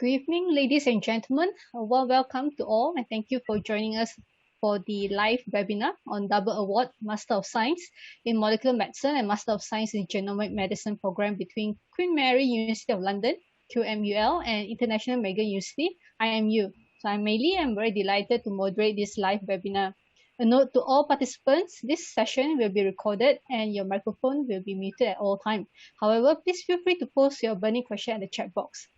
Good evening, ladies and gentlemen. A warm welcome to all, and thank you for joining us for the live webinar on Double Award Master of Science in Molecular Medicine and Master of Science in Genomic Medicine program between Queen Mary University of London, QMUL, and International Mega University, IMU. So I'm Meili. I'm very delighted to moderate this live webinar. A note to all participants, this session will be recorded and your microphone will be muted at all times. However, please feel free to post your burning question in the chat box.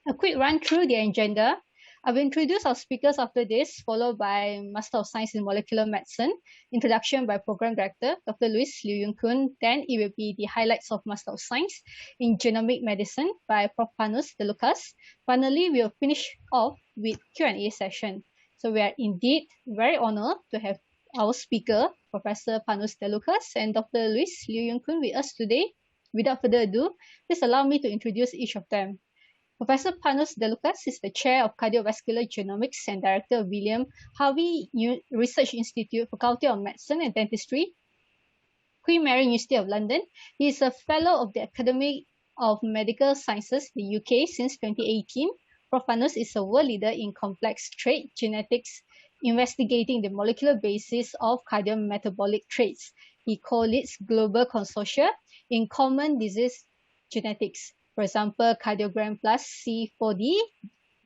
A quick run through the agenda. I will introduce our speakers after this, followed by Master of Science in Molecular Medicine, introduction by Program Director, Dr. Louis Liu Yung Kun. Then it will be the highlights of Master of Science in Genomic Medicine by Prof. Panos De Lucas. Finally, we will finish off with Q&A session. So we are indeed very honored to have our speaker, Professor Panos De Lucas and Dr. Louis Liu Yung Kun with us today. Without further ado, please allow me to introduce each of them. Professor Panos De Lucas is the Chair of Cardiovascular Genomics and Director of William Harvey Research Institute, Faculty of Medicine and Dentistry, Queen Mary University of London. He is a Fellow of the Academy of Medical Sciences, the UK, since 2018. Prof. Panos is a world leader in complex trait genetics, investigating the molecular basis of cardiometabolic traits. He co-leads global consortia in common disease genetics. For example, Cardiogram Plus C4D,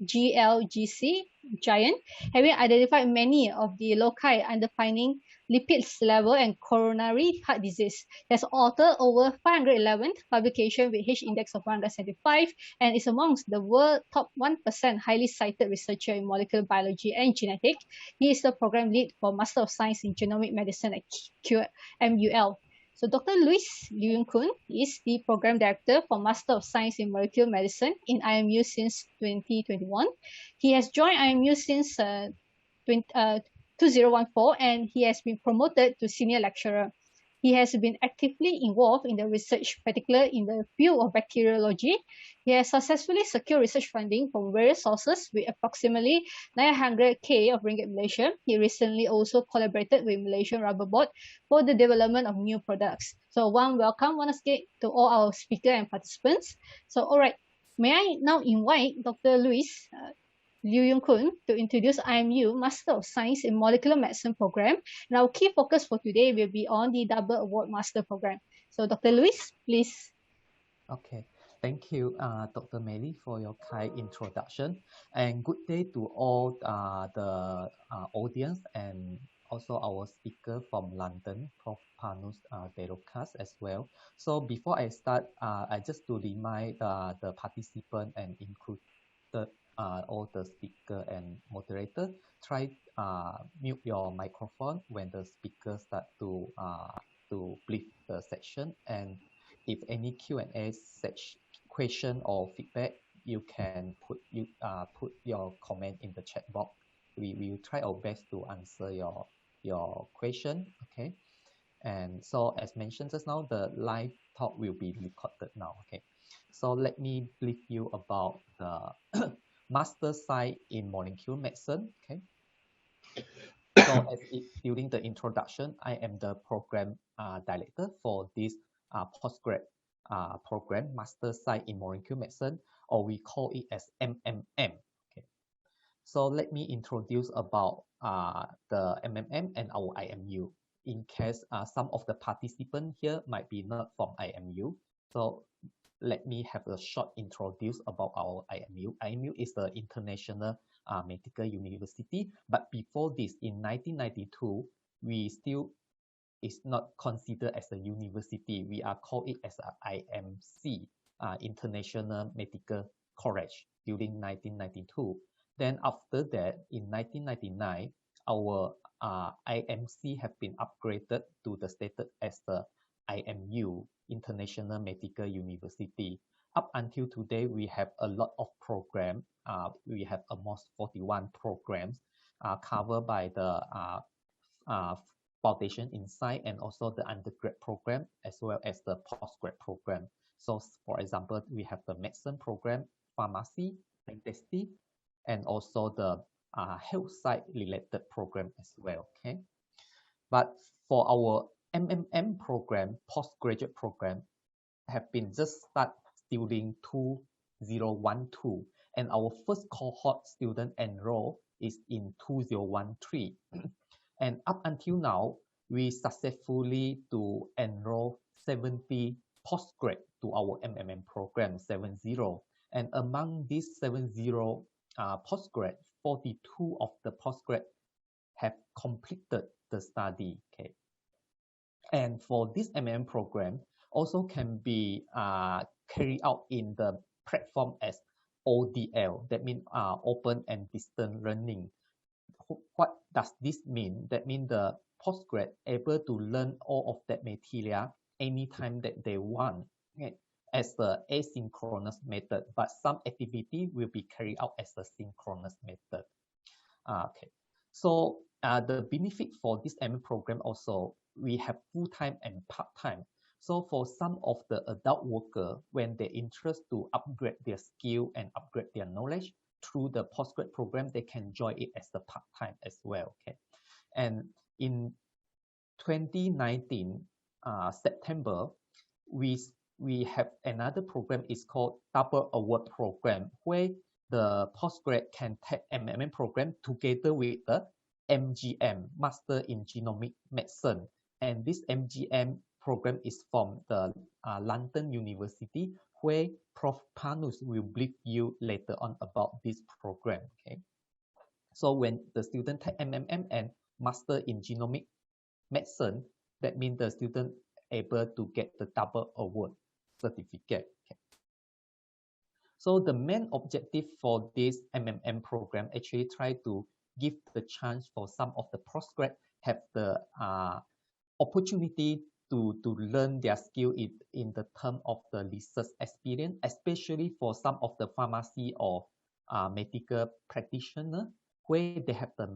GLGC, Giant, having identified many of the loci underpinning lipids level and coronary heart disease. He has authored over 511 publications with H-index of 175 and is amongst the world top 1% highly cited researcher in molecular biology and genetics. He is the program lead for Master of Science in Genomic Medicine at QMUL. So Dr. Louis Liu Yung Kun is the Program Director for Master of Science in Molecular Medicine in IMU since 2021. He has joined IMU since 2014 and he has been promoted to Senior Lecturer. He has been actively involved in the research, particularly in the field of bacteriology. He has successfully secured research funding from various sources with approximately 900k of ringgit Malaysia. He recently also collaborated with Malaysian Rubber Board for the development of new products. So one welcome once again to all our speakers and participants. So all right, may I now invite Dr. Louis Liu Yung Kun to introduce IMU Master of Science in Molecular Medicine program. And our key focus for today will be on the Double Award Master program. So Dr. Louis, please. Okay, thank you, Dr. Meili, for your kind introduction. And good day to all the audience and also our speaker from London, Prof. Panos De Lucas as well. So before I start, I just to remind the participant and include all the speaker and moderator, try mute your microphone when the speaker start to brief the section. And if any Q&A question or feedback, you can put your comment in the chat box. We will try our best to answer your question. Okay. And so as mentioned just now, the live talk will be recorded now. Okay. So let me brief you about the Master Science in Molecular Medicine. Okay. So during the introduction, I am the program director for this postgrad program, Master Science in Molecular Medicine, or we call it as MMM. Okay. So let me introduce about the MMM and our IMU. In case some of the participants here might be not from IMU, so let me have a short introduce about our IMU. IMU is the International Medical University, but before this, in 1992, we still is not considered as a university. We are called it as a IMC, International Medical College, during 1992. Then after that, in 1999, our IMC have been upgraded to the status as the IMU, International Medical University. Up until today, we have a lot of programs. We have almost 41 programs covered by the foundation in science and also the undergrad program as well as the postgrad program. So for example, we have the medicine program, pharmacy, dentistry, and also the health science related program as well. Okay, but for our MMM program, postgraduate program, have been just start during 2012, and our first cohort student enroll is in 2013. And up until now, we successfully to enroll 70 postgrad to our program 70. And among these 70 postgrad, 42 of the postgrad have completed the study. Okay. And for this program, also can be carried out in the platform as ODL, that means open and distance learning. What does this mean? That means the postgrad able to learn all of that material anytime that they want, okay, as the asynchronous method, but some activity will be carried out as a synchronous method. Okay, so the benefit for this program also, we have full-time and part-time. So for some of the adult worker, when they're interested to upgrade their skill and upgrade their knowledge through the postgrad program, they can join it as the part-time as well. Okay, and in 2019 September, we have another program is called Double Award Program, where the postgrad can take program together with the MGM, Master in Genomic Medicine. And this MGM program is from the London University, where Prof. Panus will brief you later on about this program. Okay. So when the student take and Master in Genomic Medicine, that means the student able to get the double award certificate. Okay. So the main objective for this program actually try to give the chance for some of the postgrad have the opportunity to learn their skill in the term of the research experience, especially for some of the pharmacy or medical practitioner, where they have the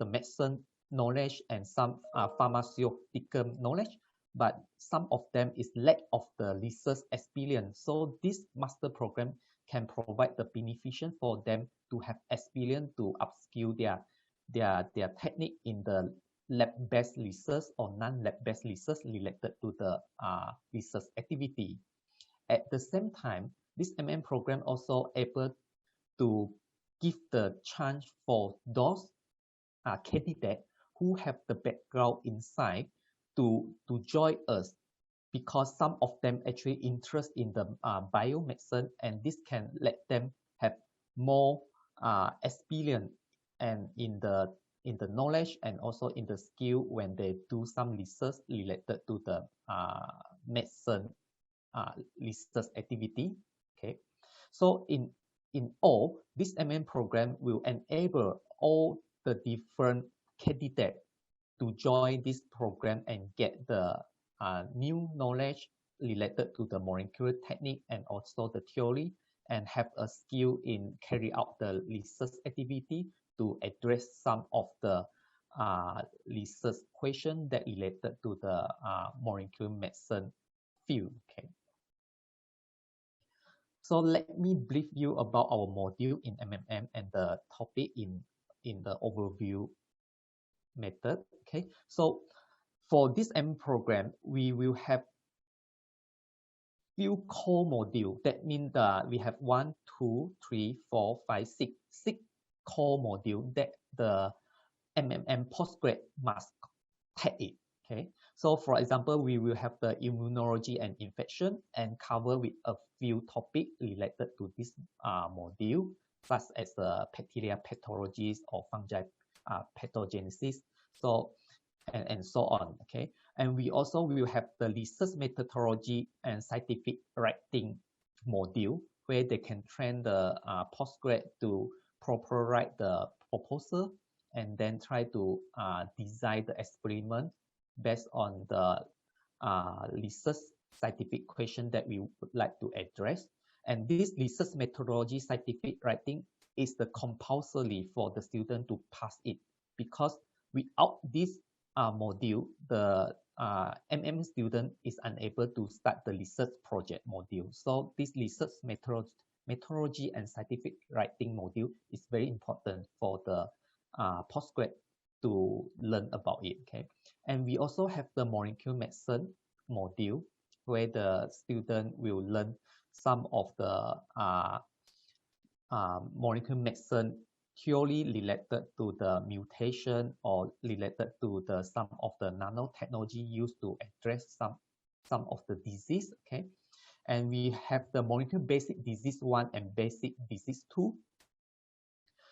medicine knowledge and some pharmaceutical knowledge, but some of them is lack of the research experience. So this master program can provide the beneficial for them to have experience to upskill their technique in the lab-based research or non-lab-based research related to the research activity. At the same time, this program also able to give the chance for those candidates who have the background inside to join us, because some of them actually interest in the biomedicine, and this can let them have more experience and in the knowledge and also in the skill when they do some research related to the medicine research activity. Okay, so in all, this program will enable all the different candidates to join this program and get the new knowledge related to the molecular technique and also the theory, and have a skill in carry out the research activity to address some of the research questions that related to the molecular medicine field. Okay. So let me brief you about our module in and the topic in the overview method. Okay, so for this program, we will have few core module. That means we have 1, 2, 3, 4, 5, 6 core module that the postgrad must take it. Okay, so for example, we will have the immunology and infection and cover with a few topics related to this module, such as bacteria pathologies or fungi pathogenesis. So and so on. Okay, and we also will have the research methodology and scientific writing module, where they can train the postgrad to properly write the proposal and then try to design the experiment based on the research scientific question that we would like to address. And this research methodology scientific writing is the compulsory for the student to pass it, because without this module, the student is unable to start the research project module. So this research methodology and scientific writing module is very important for the postgrad to learn about it. Okay, and we also have the molecular medicine module, where the student will learn some of the molecular medicine purely related to the mutation or related to the some of the nanotechnology used to address some of the disease. Okay, and we have the molecular basic disease 1 and basic disease 2.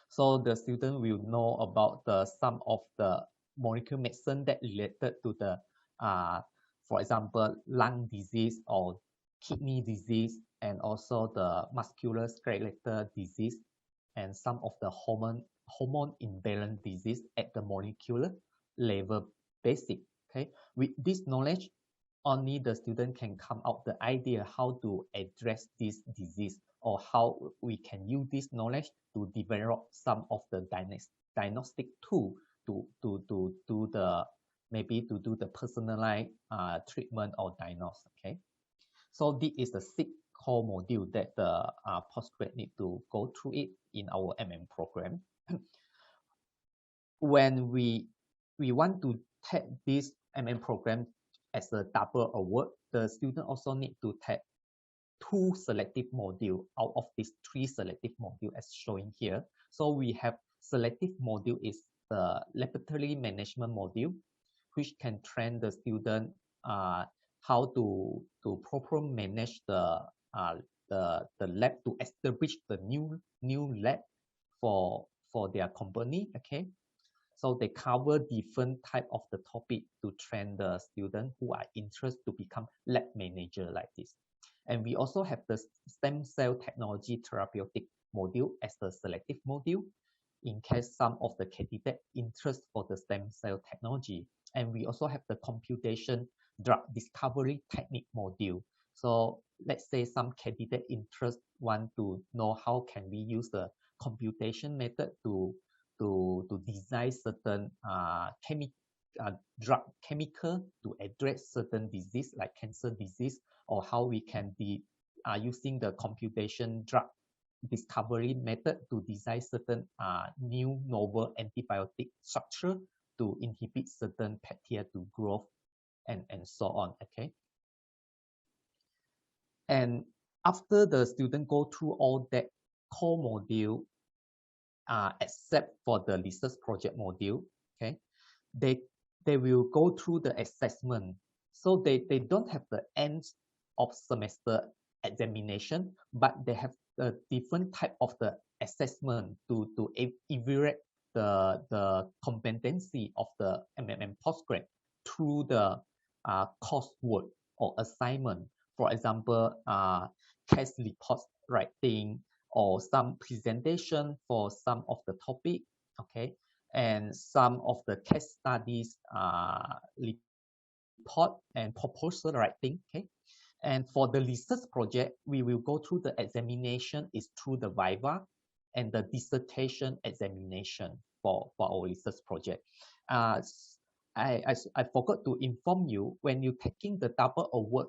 So the student will know about the some of the molecular medicine that related to the for example, lung disease or kidney disease, and also the musculoskeletal disease, and some of the hormone imbalance disease at the molecular level basic. Okay, with this knowledge, only the student can come out the idea how to address this disease, or how we can use this knowledge to develop some of the diagnostic tool to do the maybe to do the personalized treatment or diagnose. Okay, so this is the 6 core module that the postgrad need to go through it in our program. When we want to take this program as a double award, the student also need to take 2 selective module out of these 3 selective module as showing here. So we have selective module is the laboratory management module, which can train the student how to properly manage the lab, to establish the new lab for their company. Okay, so they cover different type of the topic to train the student who are interested to become lab manager like this. And we also have the stem cell technology therapeutic module as the selective module in case some of the candidate interest for the stem cell technology. And we also have the computation drug discovery technique module. So let's say some candidate interest want to know how can we use the computation method to design certain drug chemical to address certain disease like cancer disease, or how we can be using the computation drug discovery method to design certain new novel antibiotic structure to inhibit certain bacteria to grow, and so on. Okay, and after the student go through all that core module, except for the research project module, okay, they will go through the assessment. So they don't have the end of semester examination, but they have a different type of the assessment to evaluate the competency of the postgrad through the coursework or assignment. For example, case report writing, or some presentation for some of the topic. Okay, and some of the case studies report and proposal writing. Okay, and for the research project, we will go through the examination is through the viva and the dissertation examination for our research project. I forgot to inform you, when you're taking the double award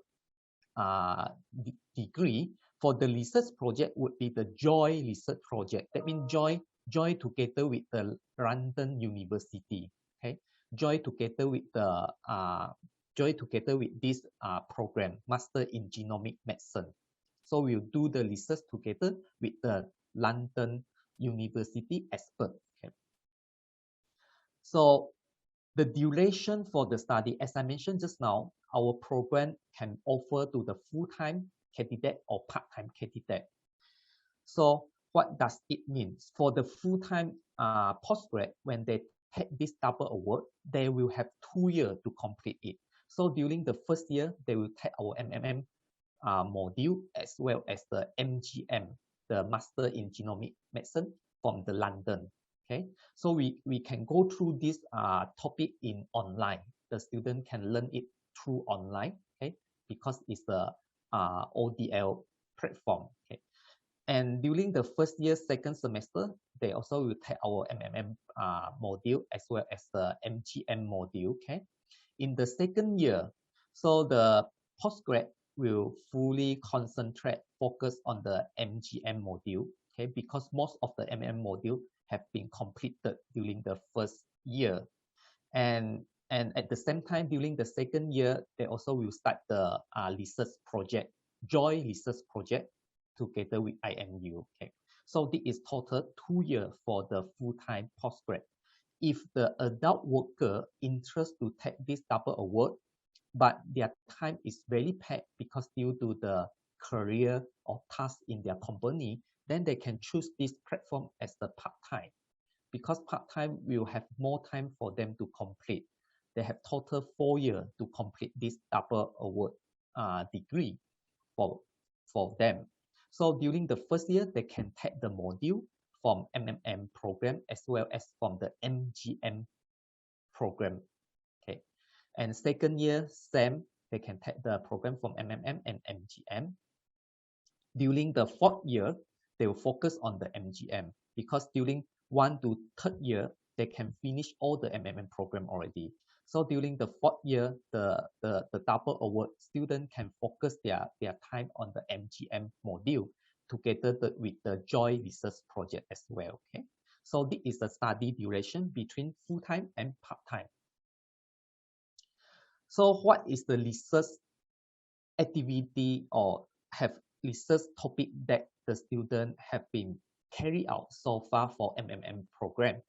degree, for the research project would be the JOY research project. That means JOY together with the London University. Okay, JOY together with the JOY together with this program, Master in Genomic Medicine. So we'll do the research together with the London University expert. Okay. So the duration for the study, as I mentioned just now, our program can offer to the full-time candidate or part-time candidate. So what does it mean? For the full-time postgrad, when they take this double award, they will have 2 years to complete it. So during the first year, they will take our module, as well as the MGM, the Master in Genomic Medicine from the London. Okay, so we can go through this topic in online. The student can learn it through online. Okay, because it's the ODL platform. Okay, and during the first year, second semester, they also will take our module as well as the MGM module. Okay, in the second year, so the postgrad will fully focus on the MGM module. Okay, because most of the module have been completed during the first year, and at the same time, during the second year, they also will start the research project. joint research project together with IMU. Okay, so this is total 2 years for the full-time postgrad. If the adult worker interested to take this double award, but their time is very packed because due to the career or task in their company, then they can choose this platform as the part-time. Because part-time will have more time for them to complete. They have total 4 years to complete this double award degree for them. So during the first year, they can take the module from MMM program as well as from the MGM program. Okay, and second year, same, they can take the program from MMM and MGM. During the fourth year, they will focus on the MGM because during 1 to 3rd year, they can finish all the MMM program already. So during the fourth year, the double award student can focus their time on the MGM module together with the joint research project as well. Okay, so this is the study duration between full-time and part-time. So what is the research activity or have research topic that the student have been carried out so far for MMM program?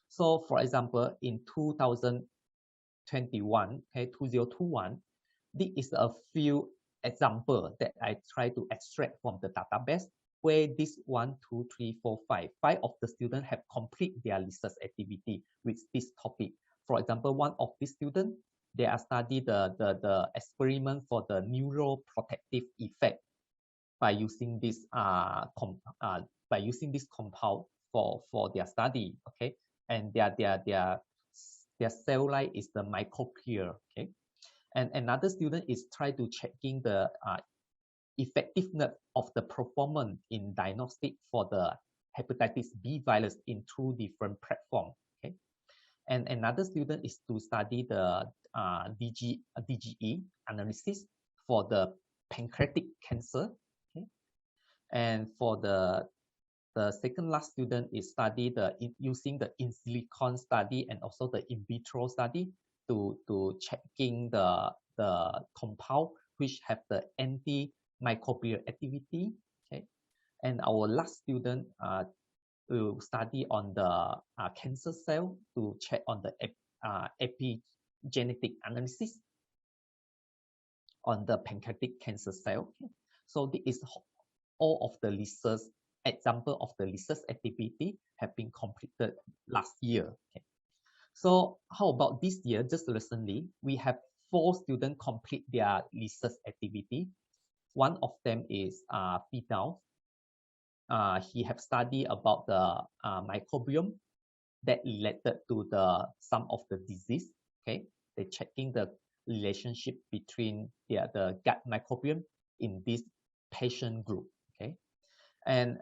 So for example, in 2021, okay, 2021, this is a few example that I try to extract from the database where this 1, 2, 3, 4, 5 of the students have complete their research activity with this topic. For example, one of the students, they are study the experiment for the neuroprotective effect by using this compound for their study. Okay, and their cell line is the microclear. Okay, and another student is try to checking the effectiveness of the performance in diagnostic for the hepatitis B virus in 2 different platforms. Okay, and another student is to study the DGE analysis for the pancreatic cancer. Okay, and for the second last student is study using the in silicon study and also the in vitro study to checking the compound which have the antimicrobial activity. Okay, and our last student will study on the cancer cell to check on the epigenetic analysis on the pancreatic cancer cell. Okay. So this is all of the research example of the research activity have been completed last year. Okay. So how about this year? Just recently, we have 4 students complete their research activity. One of them is Pidal. He have studied about the microbiome that related to some of the disease. Okay, they checking the relationship between the gut microbiome in this patient group. Okay, and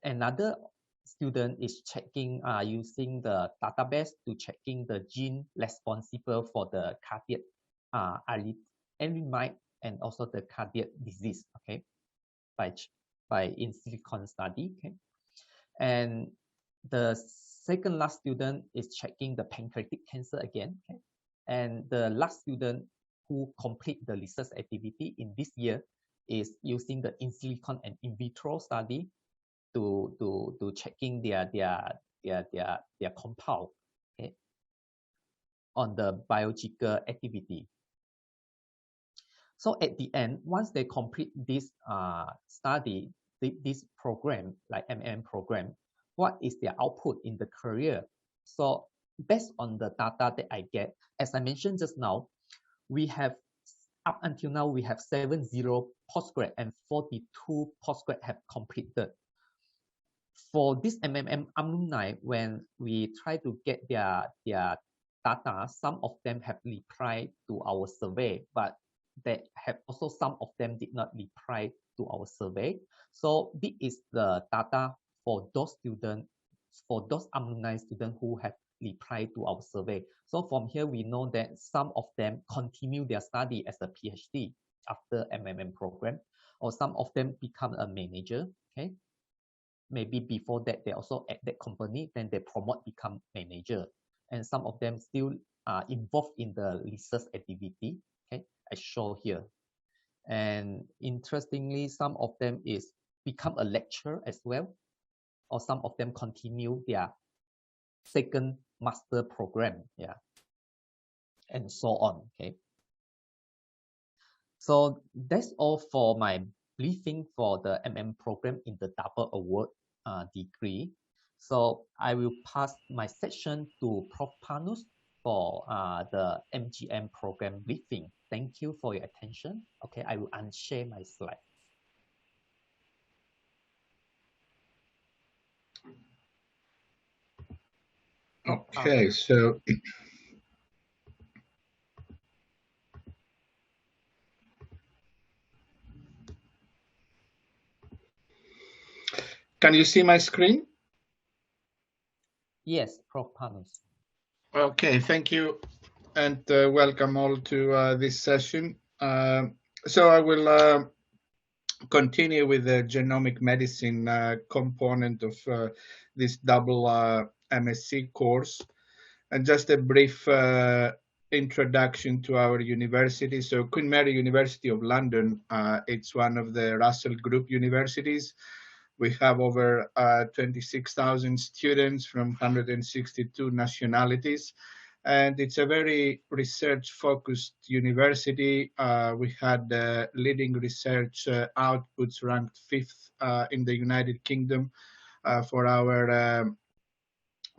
another student is checking using the database to checking the gene responsible for the cardiac arrhythmia and also the cardiac disease. Okay, by in silicon study. Okay, and the second last student is checking the pancreatic cancer again. Okay, and the last student who complete the research activity in this year is using the in silicon and in vitro study to checking their compound, okay, on the biological activity. So at the end, once they complete this study, this program like MM program, what is their output in the career? So based on the data that I get, as I mentioned just now, we have up until now we have 70 postgrad and 42 postgrad have completed. For this MMM alumni, when we try to get their data, some of them have replied to our survey, but they have also some of them did not reply to our survey. So this is the data for those students, for those alumni students who have replied to our survey. So from here, we know that some of them continue their study as a PhD after MMM program, or some of them become a manager. Okay, maybe before that they also at that company, then they promote become manager, and some of them still are involved in the research activity. Okay, I show here. And interestingly, some of them is become a lecturer as well, or some of them continue their second master program, yeah, and so on. Okay, so that's all for my briefing for the program in the double award degree. So I will pass my session to Prof. Panus for the MGM program briefing. Thank you for your attention. Okay, I will unshare my slide. Okay, so can you see my screen? Yes, Prof. Panus. Okay, thank you, and welcome all to this session. So I will continue with the genomic medicine component of this double MSc course. And just a brief introduction to our university. So Queen Mary University of London, it's one of the Russell Group universities. We have over 26,000 students from 162 nationalities. And it's a very research-focused university. We had leading research outputs ranked 5th in the United Kingdom for our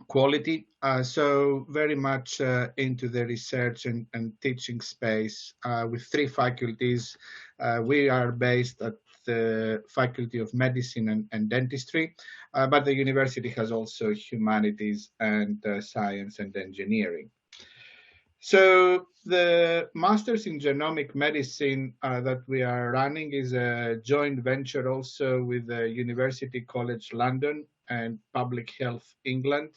quality. So very much into the research and teaching space with 3 faculties. We are based at the Faculty of Medicine and Dentistry, but the university has also humanities and science and engineering. So the Masters in Genomic Medicine that we are running is a joint venture also with the University College London and Public Health England.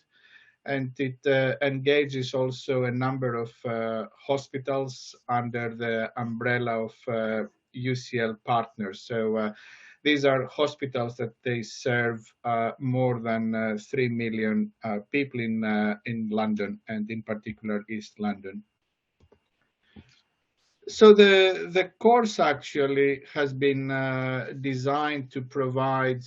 And it engages also a number of hospitals under the umbrella of UCL partners. So these are hospitals that they serve more than 3 million people in London, and in particular East London. So the course actually has been designed to provide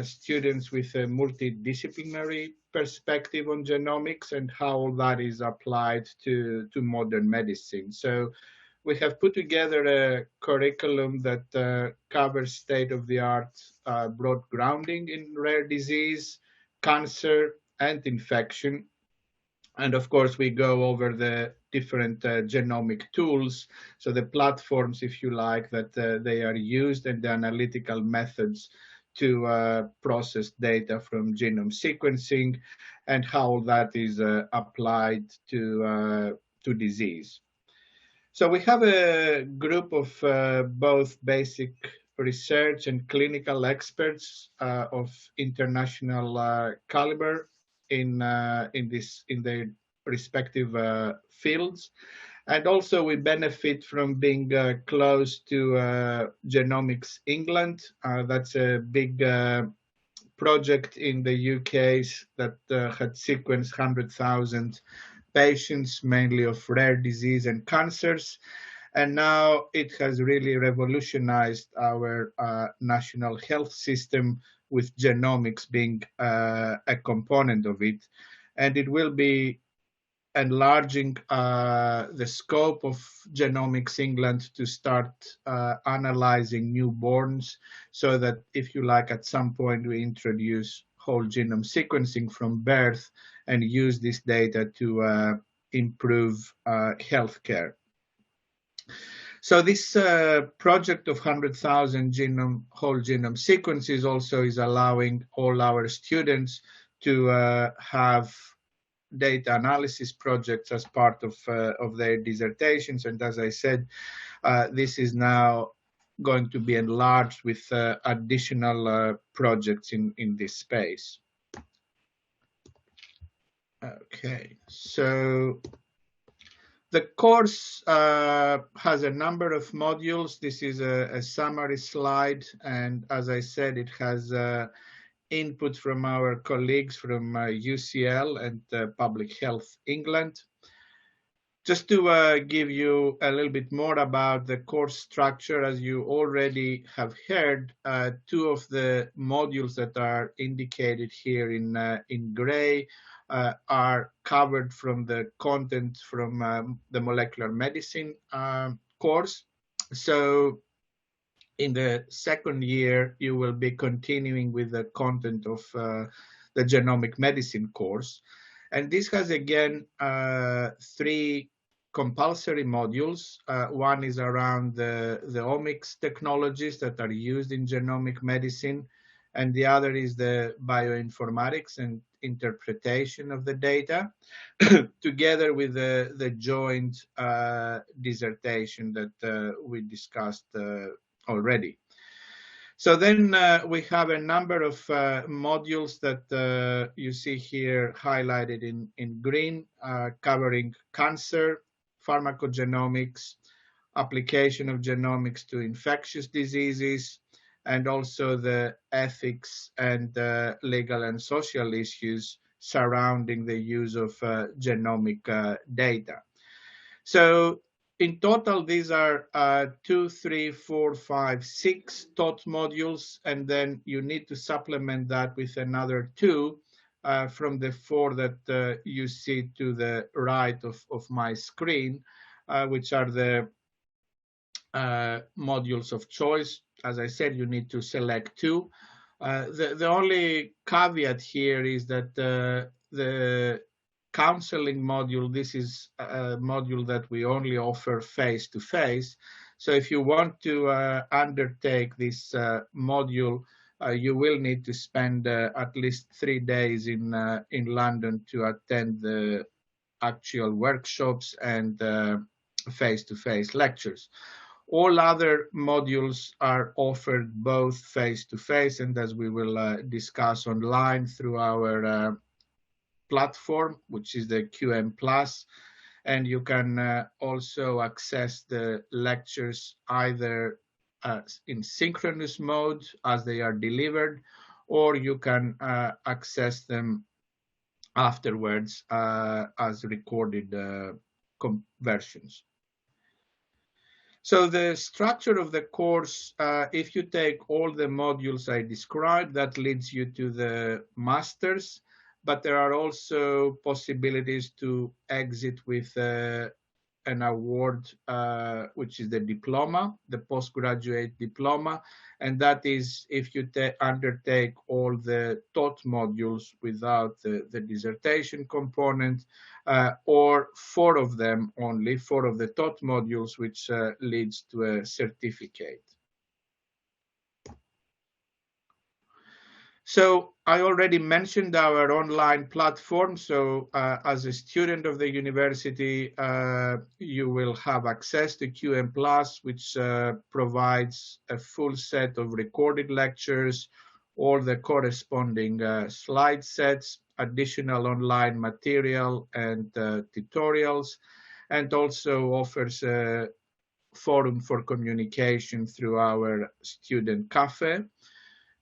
students with a multidisciplinary perspective on genomics and how that is applied to modern medicine. So we have put together a curriculum that covers state-of-the-art broad grounding in rare disease, cancer, and infection. And of course, we go over the different genomic tools, so the platforms, if you like, that they are used and the analytical methods to process data from genome sequencing and how that is applied to disease. So we have a group of both basic research and clinical experts of international caliber in their respective fields, and also we benefit from being close to Genomics England. That's a big project in the UK that had sequenced 100,000 patients, mainly of rare disease and cancers. And now it has really revolutionized our national health system, with genomics being a component of it. And it will be enlarging the scope of Genomics England to start analyzing newborns, so that, if you like, at some point we introduce whole genome sequencing from birth and use this data to improve healthcare. So this project of 100,000 whole genome sequences also is allowing all our students to have data analysis projects as part of their dissertations. And as I said, this is now going to be enlarged with additional projects in this space. Okay, so the course has a number of modules. This is a summary slide, and as I said, it has input from our colleagues from UCL and Public Health England. Just to give you a little bit more about the course structure, as you already have heard, two of the modules that are indicated here in gray are covered from the content from the molecular medicine course. So in the second year, you will be continuing with the content of the genomic medicine course. And this has, again, three compulsory modules. One is around the omics technologies that are used in genomic medicine, and the other is the bioinformatics and interpretation of the data, together with the joint dissertation that we discussed already. So then we have a number of modules that you see here highlighted in green, covering cancer, pharmacogenomics, application of genomics to infectious diseases, and also the ethics and legal and social issues surrounding the use of genomic data. So in total, these are 2, 3, 4, 5, 6 taught modules, and then you need to supplement that with another 2 from the 4 that you see to the right of my screen, which are the modules of choice. As I said, you need to select 2. The only caveat here is that the counseling module, this is a module that we only offer face-to-face. So if you want to undertake this module, you will need to spend at least 3 days in London to attend the actual workshops and face-to-face lectures. All other modules are offered both face-to-face and, as we will discuss, online through our platform, which is the QM+, and you can also access the lectures either in synchronous mode as they are delivered, or you can access them afterwards as recorded versions. So the structure of the course, if you take all the modules I described, that leads you to the master's, but there are also possibilities to exit with an award, which is the diploma, the postgraduate diploma, and that is if you undertake all the taught modules without the dissertation component, or 4 of them only, 4 of the taught modules, which leads to a certificate. So I already mentioned our online platform. So as a student of the university, you will have access to QM+, which provides a full set of recorded lectures, all the corresponding slide sets, additional online material and tutorials, and also offers a forum for communication through our student cafe.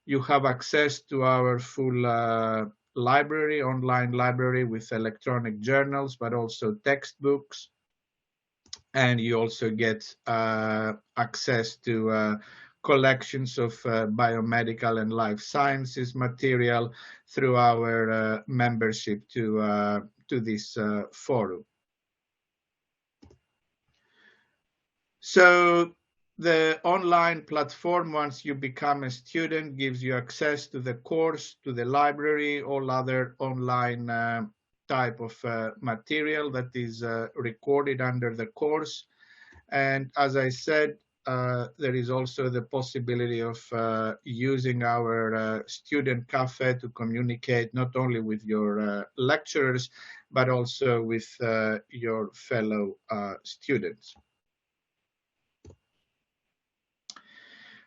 You have access to our full library, online library with electronic journals, but also textbooks. And you also get access to collections of biomedical and life sciences material through our membership to this forum. So the online platform, once you become a student, gives you access to the course, to the library, all other online type of material that is recorded under the course. And as I said, there is also the possibility of using our student cafe to communicate not only with your lecturers, but also with your fellow students.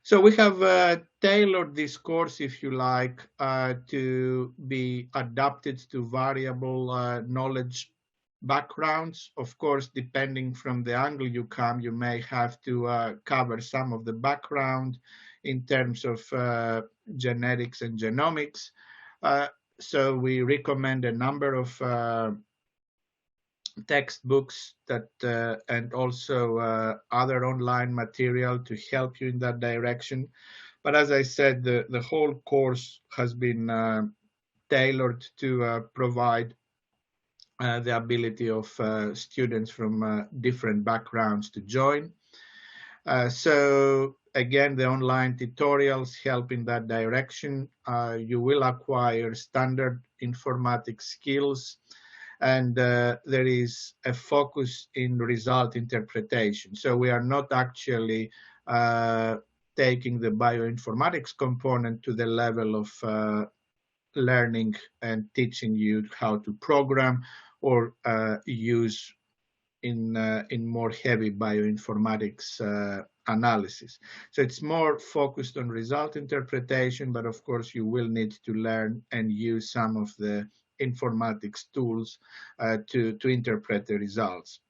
So we have tailored this course, if you like, to be adapted to variable knowledge backgrounds. Of course, depending from the angle you come, you may have to cover some of the background in terms of genetics and genomics. So we recommend a number of textbooks that and also other online material to help you in that direction. But as I said, the whole course has been tailored to provide the ability of students from different backgrounds to join. So again, the online tutorials help in that direction. You will acquire standard informatics skills, and there is a focus in result interpretation. So we are not actually taking the bioinformatics component to the level of learning and teaching you how to program or use in more heavy bioinformatics analysis. So it's more focused on result interpretation, but of course you will need to learn and use some of the informatics tools to interpret the results.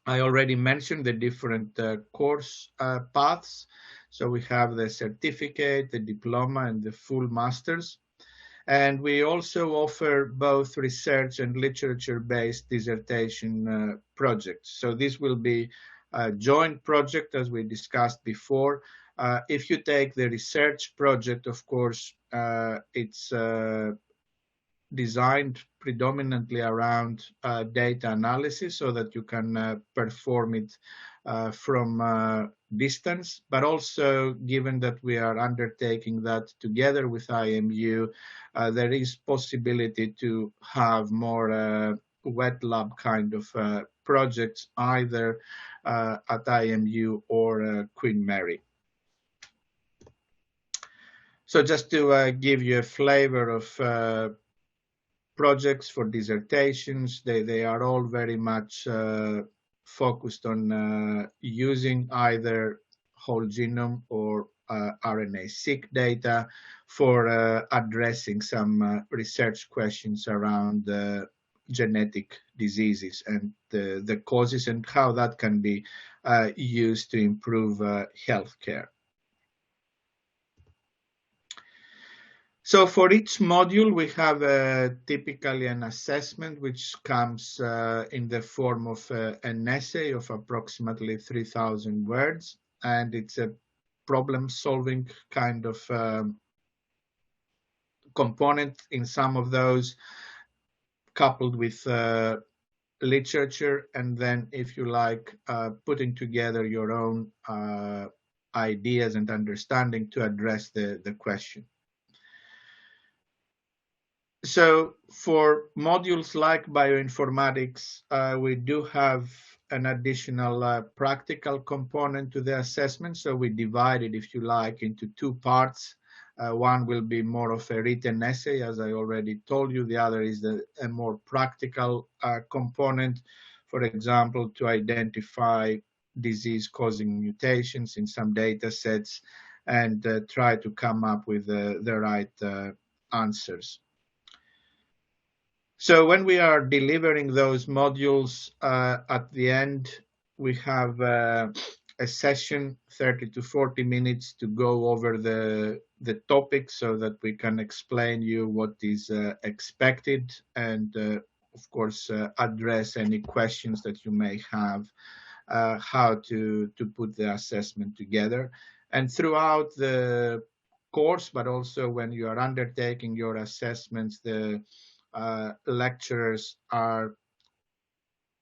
I already mentioned the different course paths. So we have the certificate, the diploma, and the full master's. And we also offer both research and literature-based dissertation projects. So this will be a joint project, as we discussed before. If you take the research project, of course, it's designed predominantly around data analysis so that you can perform it from distance, but also given that we are undertaking that together with IMU, there is possibility to have more wet lab kind of projects either at IMU or Queen Mary. So just to give you a flavor of projects for dissertations, they are all very much focused on using either whole genome or RNA-seq data for addressing some research questions around genetic diseases and the causes and how that can be used to improve healthcare. So for each module, we have typically an assessment which comes in the form of an essay of approximately 3,000 words, and it's a problem-solving kind of component in some of those, coupled with literature, and then, if you like, putting together your own ideas and understanding to address the question. So for modules like bioinformatics, we do have an additional practical component to the assessment. So we divide it, if you like, into two parts. One will be more of a written essay, as I already told you. The other is a more practical component, for example, to identify disease-causing mutations in some data sets and try to come up with the right answers. So when we are delivering those modules at the end, we have a session, 30 to 40 minutes, to go over the topic so that we can explain you what is expected and, of course, address any questions that you may have, how to put the assessment together. And throughout the course, but also when you are undertaking your assessments, the lecturers are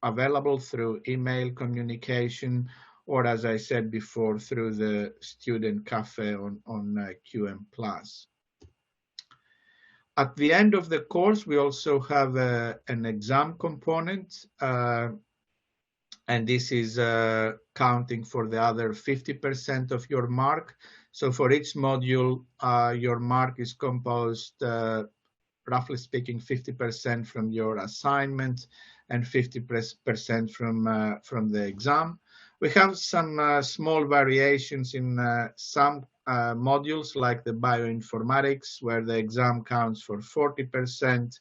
available through email communication, or as I said before, through the student cafe on QM+. At the end of the course, we also have an exam component, and this is counting for the other 50% of your mark. So for each module, your mark is composed roughly speaking, 50% from your assignment and 50% from the exam. We have some small variations in some modules, like the bioinformatics, where the exam counts for 40%,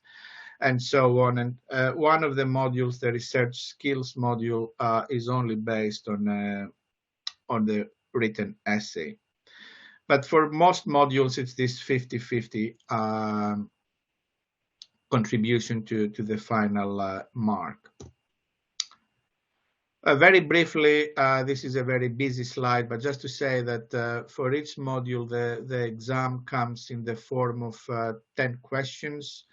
and so on. And one of the modules, the research skills module, is only based on the written essay. But for most modules, it's this 50-50 contribution to the final mark. Very briefly, this is a very busy slide, but just to say that for each module, the exam comes in the form of 10 questions.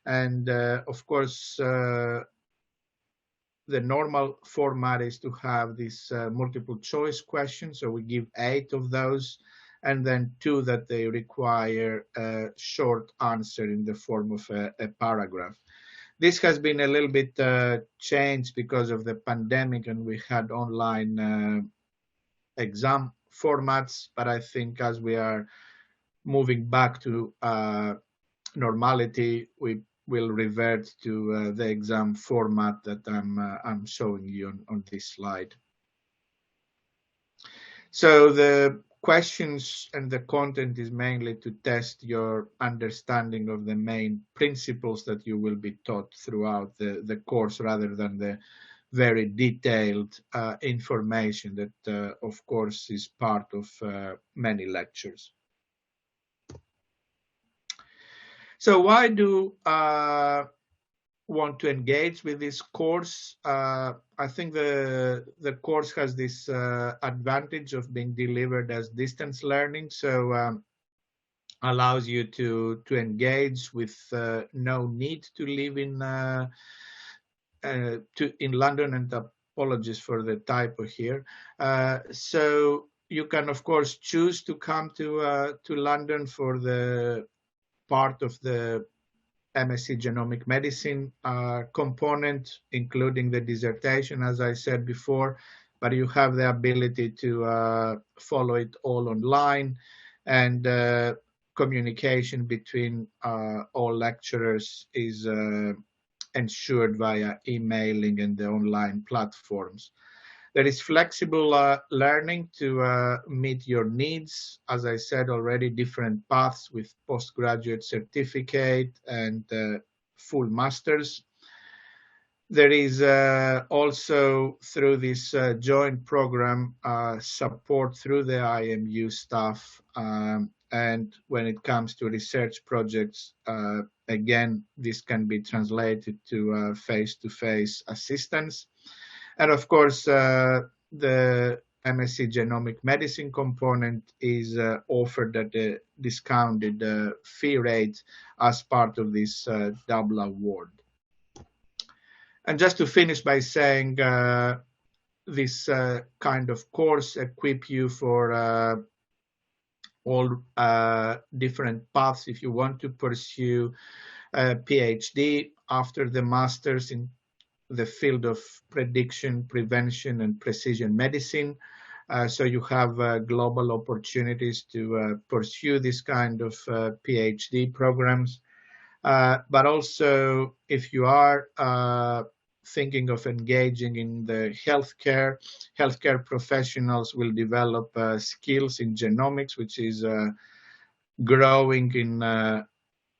And of course, the normal format is to have these multiple choice questions. So we give 8 of those, and then 2 that they require a short answer in the form of a paragraph. This has been a little bit changed because of the pandemic, and we had online exam formats. But I think as we are moving back to normality, we will revert to the exam format that I'm showing you on this slide. So the questions and the content is mainly to test your understanding of the main principles that you will be taught throughout the course, rather than the very detailed information that, of course, is part of many lectures. So why do want to engage with this course? I think the course has this advantage of being delivered as distance learning, so allows you to engage with no need to live in London, and apologies for the typo here. So you can of course choose to come to London for the part of the MSc Genomic Medicine component, including the dissertation, as I said before, but you have the ability to follow it all online, and communication between all lecturers is ensured via emailing and the online platforms. There is flexible learning to meet your needs. As I said already, different paths with postgraduate certificate and full masters. There is also, through this joint program, support through the IMU staff. And when it comes to research projects, again, this can be translated to face-to-face assistance. And of course, the MSc Genomic Medicine component is offered at a discounted fee rate as part of this double award. And just to finish by saying, this kind of course equip you for all different paths. If you want to pursue a PhD after the master's in the field of prediction, prevention, and precision medicine. So you have global opportunities to pursue this kind of PhD programs. But also, if you are thinking of engaging in the healthcare professionals will develop skills in genomics, which is growing in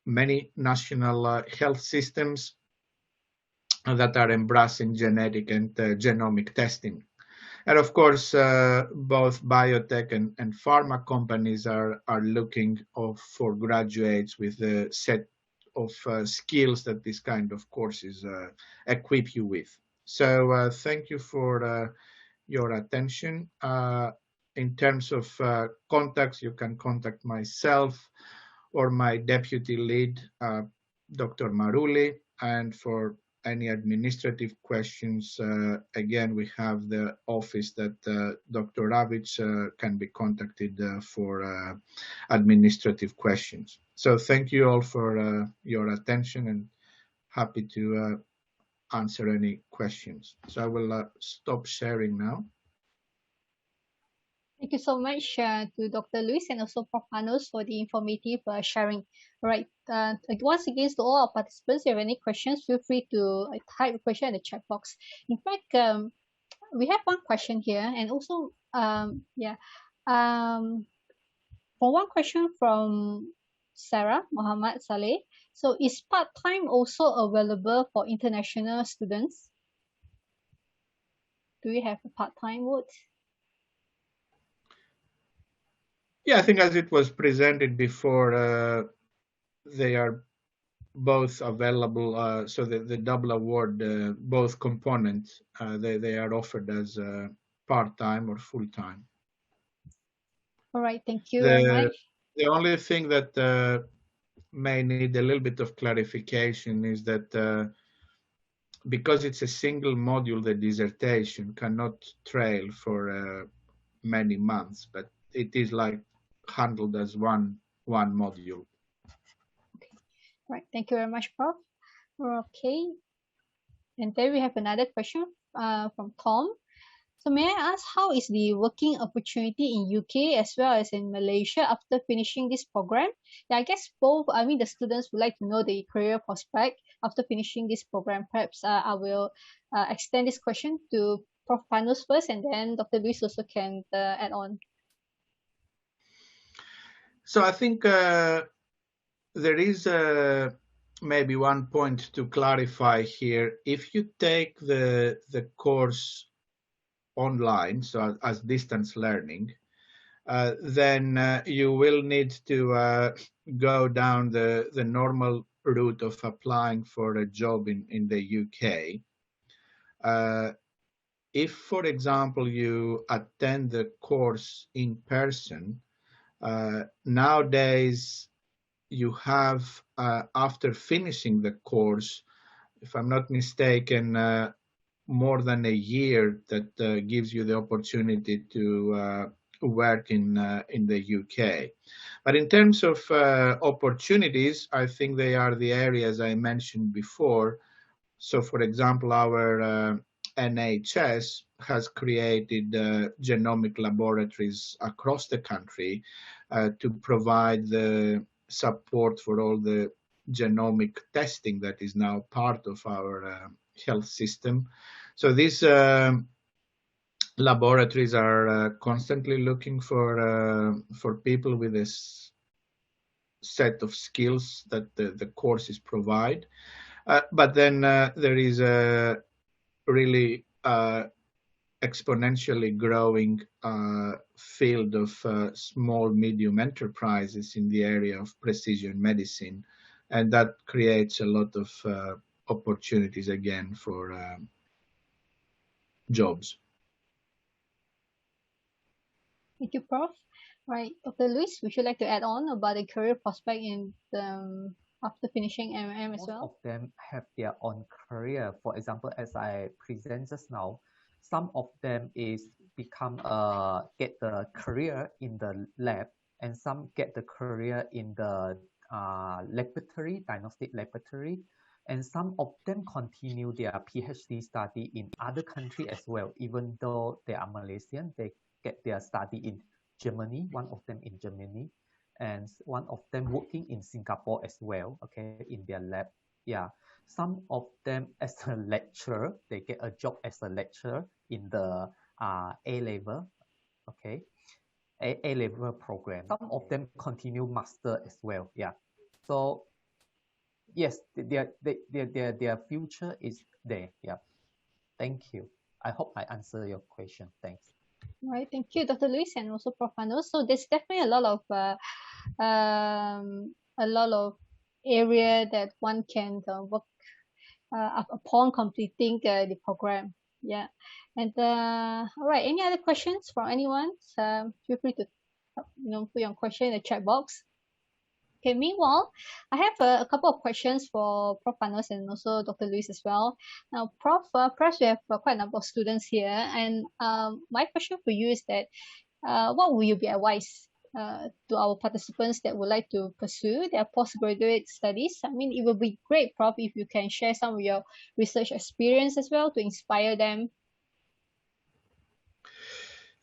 many national health systems that are embracing genetic and genomic testing. And of course, both biotech and pharma companies are looking for graduates with a set of skills that this kind of courses equip you with. So thank you for your attention. In terms of contacts, you can contact myself or my deputy lead, Dr. Maruli, and for any administrative questions, again, we have the office that Dr. Ravic can be contacted for administrative questions. So thank you all for your attention, and happy to answer any questions. So I will stop sharing now. Thank you so much to Dr. Luis and also Prof. Panos for the informative sharing. All right. Once again, to all our participants, if you have any questions, feel free to type a question in the chat box. In fact, we have one question here, and also, for one question from Sarah Muhammad Saleh. So, is part-time also available for international students? Do you have a part-time mode? Yeah, I think as it was presented before, they are both available. So the double award, both components, they are offered as part-time or full-time. All right, thank you very much. The only thing that may need a little bit of clarification is that because it's a single module, the dissertation cannot trail for many months, but it is like handled as one module. Okay. All right, thank you very much, Prof. Okay, and then we have another question from Tom. So may I ask, how is the working opportunity in UK as well as in Malaysia after finishing this program? Yeah, I guess both, I mean, the students would like to know the career prospect after finishing this program. Perhaps I will extend this question to Prof. Panos first, and then Dr. Luis also can add on. So I think there is maybe one point to clarify here. If you take the course online, so as distance learning, then you will need to go down the normal route of applying for a job in the UK. If, for example, you attend the course in person, nowadays you have, after finishing the course, if I'm not mistaken, more than a year that gives you the opportunity to work in the UK. But in terms of opportunities, I think they are the areas I mentioned before. So, for example, our NHS has created genomic laboratories across the country to provide the support for all the genomic testing that is now part of our health system. So these laboratories are constantly looking for people with this set of skills that the courses provide. But then there is a really exponentially growing field of small, medium enterprises in the area of precision medicine. And that creates a lot of opportunities again for jobs. Thank you, Prof. Right, Dr. Luis, would you like to add on about the career prospect in after finishing MMM as Most well? of them have their own career. For example, as I present just now, some of them is become get the career in the lab, and some get the career in the laboratory, diagnostic laboratory, and some of them continue their PhD study in other country as well. Even though they are Malaysian, they get their study in Germany. One of them in Germany, and one of them working in Singapore as well, okay, in their lab. Yeah, some of them as a lecturer, they get a job as a lecturer in the A level, okay, A level program. Some of them continue master as well. Yeah, so yes, their future is there. Yeah, thank you. I hope I answer your question. Thanks. Right, thank you, Dr. Luis, and also Prof. Panos. So there's definitely a lot of area that one can work upon completing the program. Yeah, and all right. Any other questions from anyone? Feel free to put your question in the chat box. Okay, meanwhile, I have a couple of questions for Prof. Panos and also Dr. Luis as well. Now, Prof, perhaps we have quite a number of students here, and my question for you is that what will you be advise to our participants that would like to pursue their postgraduate studies? I mean, it would be great, Prof, if you can share some of your research experience as well to inspire them.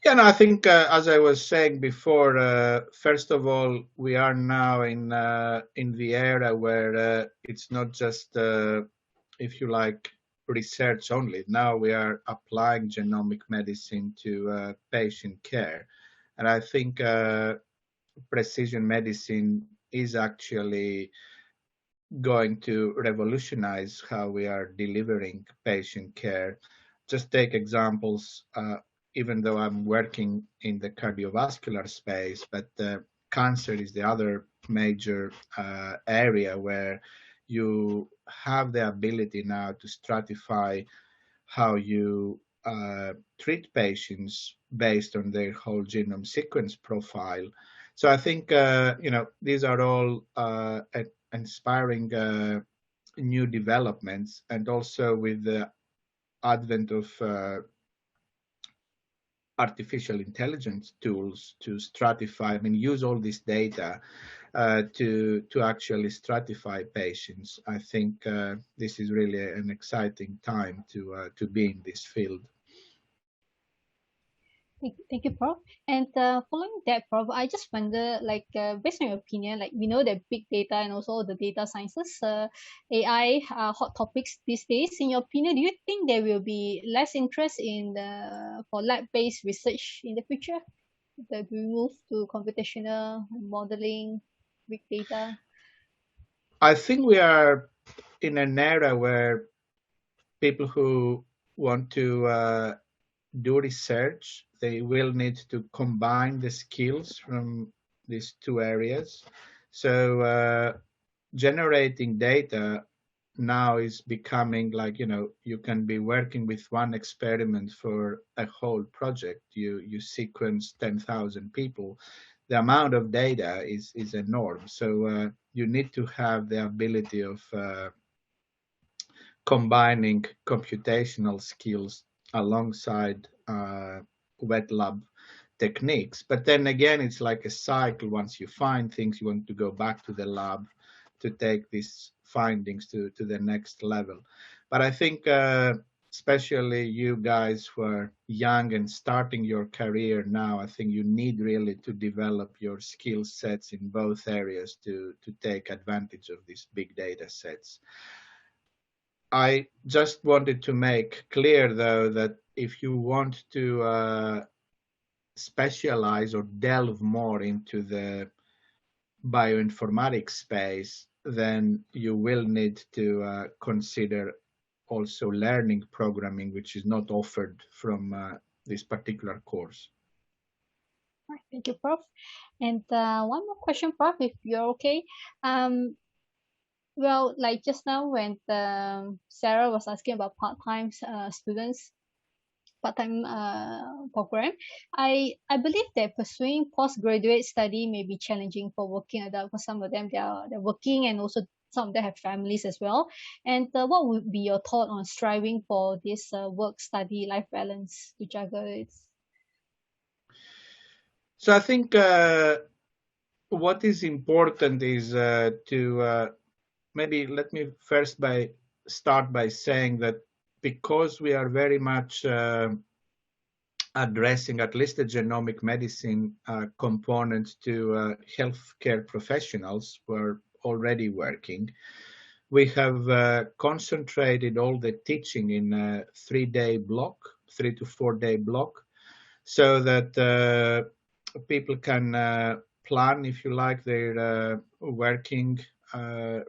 Yeah, no, I think as I was saying before, first of all, we are now in the era where it's not just, if you like, research only. Now we are applying genomic medicine to patient care, and I think precision medicine is actually going to revolutionize how we are delivering patient care. Just take examples, even though I'm working in the cardiovascular space, but cancer is the other major area where you have the ability now to stratify how you treat patients based on their whole genome sequence profile. So I think these are all inspiring new developments, and also with the advent of artificial intelligence tools to stratify, use all this data to actually stratify patients. I think this is really an exciting time to be in this field. Thank you, Prof. And following that, Prof, I just wonder, like, based on your opinion, like, we know that big data and also the data sciences, AI are hot topics these days. In your opinion, do you think there will be less interest in for lab-based research in the future? That we move to computational modeling, big data? I think we are in an era where people who want to do research, they will need to combine the skills from these two areas. So generating data now is becoming like, you can be working with one experiment for a whole project. You sequence 10,000 people. The amount of data is enormous. So you need to have the ability of combining computational skills alongside wet lab techniques. But then again, it's like a cycle. Once you find things, you want to go back to the lab to take these findings to the next level. But I think especially you guys who are young and starting your career now, I think you need really to develop your skill sets in both areas to take advantage of these big data sets. I just wanted to make clear, though, that if you want to specialize or delve more into the bioinformatics space, then you will need to consider also learning programming, which is not offered from this particular course. All right, thank you, Prof. And one more question, Prof, if you're okay. Well, like just now when Sarah was asking about part-time students, part-time program, I believe that pursuing postgraduate study may be challenging for working adults. For some of them, they're working, and also some of them have families as well. And what would be your thought on striving for this work-study life balance to juggle it? So I think what is important is to maybe let me first start by saying that because we are very much addressing at least the genomic medicine component to healthcare professionals who are already working, we have concentrated all the teaching in a 3-day block, 3 to 4 day block, so that people can plan, if you like, their working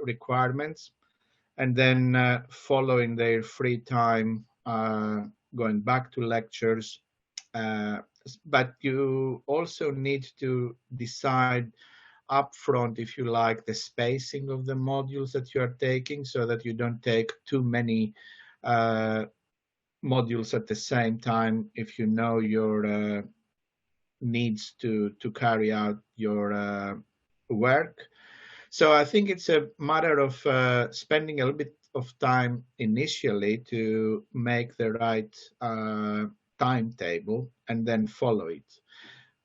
requirements, and then following their free time, going back to lectures. But you also need to decide upfront, if you like, the spacing of the modules that you are taking, so that you don't take too many modules at the same time if you know your needs to carry out your work. So I think it's a matter of spending a little bit of time initially to make the right timetable and then follow it.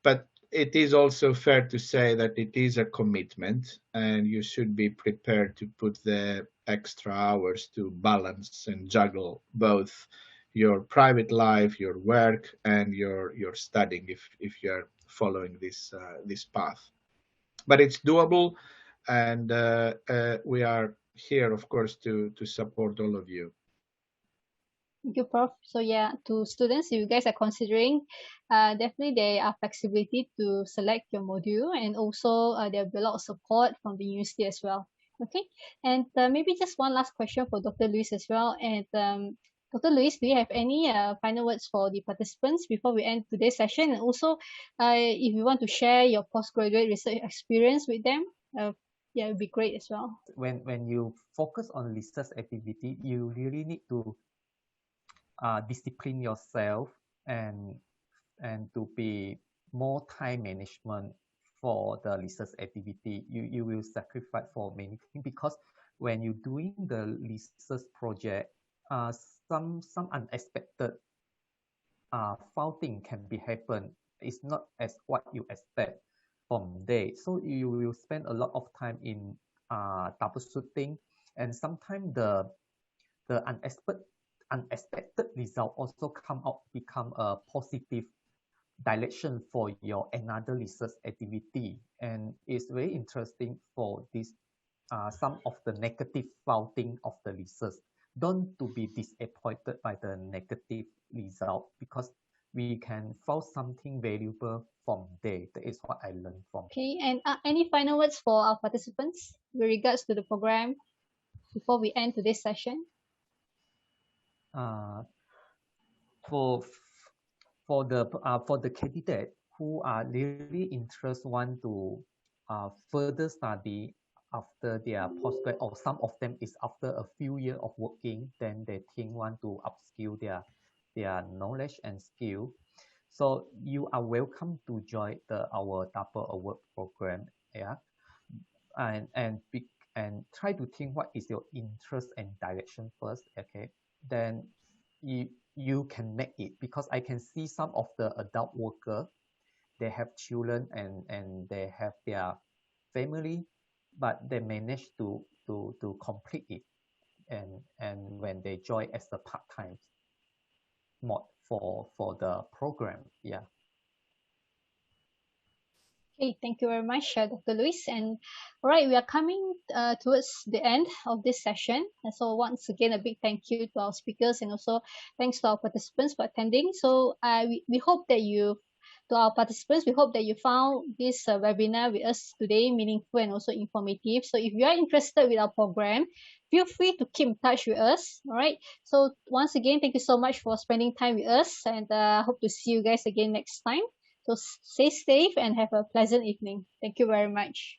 But it is also fair to say that it is a commitment, and you should be prepared to put the extra hours to balance and juggle both your private life, your work, and your studying if you're following this path. But it's doable, and we are here, of course, to support all of you. Thank you, Prof. So yeah, to students, if you guys are considering, definitely there are flexibility to select your module, and also there will be a lot of support from the university as well. Okay, and maybe just one last question for Dr. Luis as well. And Dr. Luis, do you have any final words for the participants before we end today's session? And also, if you want to share your postgraduate research experience with them, Yeah, it would be great as well. When you focus on research activity, you really need to discipline yourself and to be more time management for the research activity. You will sacrifice for many things, because when you're doing the research project, uh, some unexpected faulting can be happen. It's not as what you expect from there. So you will spend a lot of time in troubleshooting, and sometimes the unexpected result also come out become a positive direction for your another research activity. And it's very interesting for this some of the negative faulting of the research. Don't to be disappointed by the negative result, because we can find something valuable from there. That is what I learned from. Okay, and any final words for our participants with regards to the program before we end today's session? For the candidate who are really interested, want to further study after their postgrad, or some of them is after a few years of working, then they think want to upskill their knowledge and skill. So you are welcome to join our double award program. Yeah, and try to think what is your interest and direction first. Okay, then you can make it, because I can see some of the adult worker, they have children and they have their family, but they manage to complete it, and when they join as a part-time mod for the program. Yeah. Okay, thank you very much, Dr. Luis. And all right, we are coming towards the end of this session. And so once again, a big thank you to our speakers, and also thanks to our participants for attending. So we hope that to our participants, we hope that you found this webinar with us today meaningful and also informative. So if you are interested with our program, feel free to keep in touch with us. All right. So once again, thank you so much for spending time with us, and hope to see you guys again next time. So stay safe and have a pleasant evening. Thank you very much.